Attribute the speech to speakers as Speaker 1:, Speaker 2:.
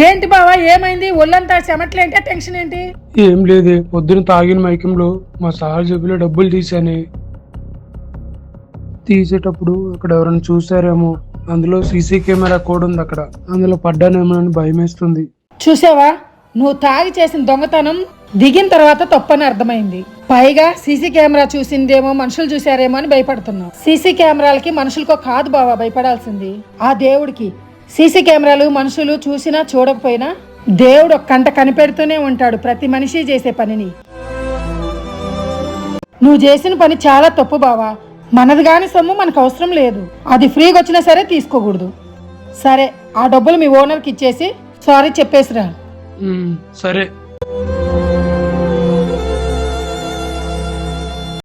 Speaker 1: ఏంటి బావా, ఏమైంది? ఒళ్ళంతా చెమట్లేంటి? టెన్షన్ ఏంటి?
Speaker 2: ఏం లేదే, పొద్దున తాగిన మైకంలో మా సార్ జేబులో డబ్బులు తీసానే. తీసేటప్పుడు అక్కడ ఎవరైనా చూసారేమో. అందులో సీసీ కెమెరా కోడ్ ఉంది అక్కడ. అందులో పడ్డానేమో అని భయం వేస్తుంది.
Speaker 1: చూసావా, నువ్వు తాగి చేసిన దొంగతనం దిగిన తర్వాత తప్పని అర్థమైంది. పైగా సీసీ కెమెరా చూసిందేమో, మనుషులు చూసారేమో అని భయపడుతున్నావు. సీసీ కెమెరాలకి మనుషులకో కాదు బావా భయపడాల్సింది, ఆ దేవుడికి. సీసీ కెమెరాలు మనుషులు చూసినా చూడకపోయినా దేవుడు ఒక కంట కనిపెడుతూనే ఉంటాడు ప్రతి మనిషి చేసే పనిని. నువ్వు చేసిన పని చాలా తప్పు బావా. మనది కాని సొమ్ము మనకు అవసరం లేదు. అది ఫ్రీగా వచ్చినా సరే తీసుకోకూడదు. సరే, ఆ డబ్బులు మీ ఓనర్కి ఇచ్చేసి సారీ చెప్పేసిరా.
Speaker 2: సరే.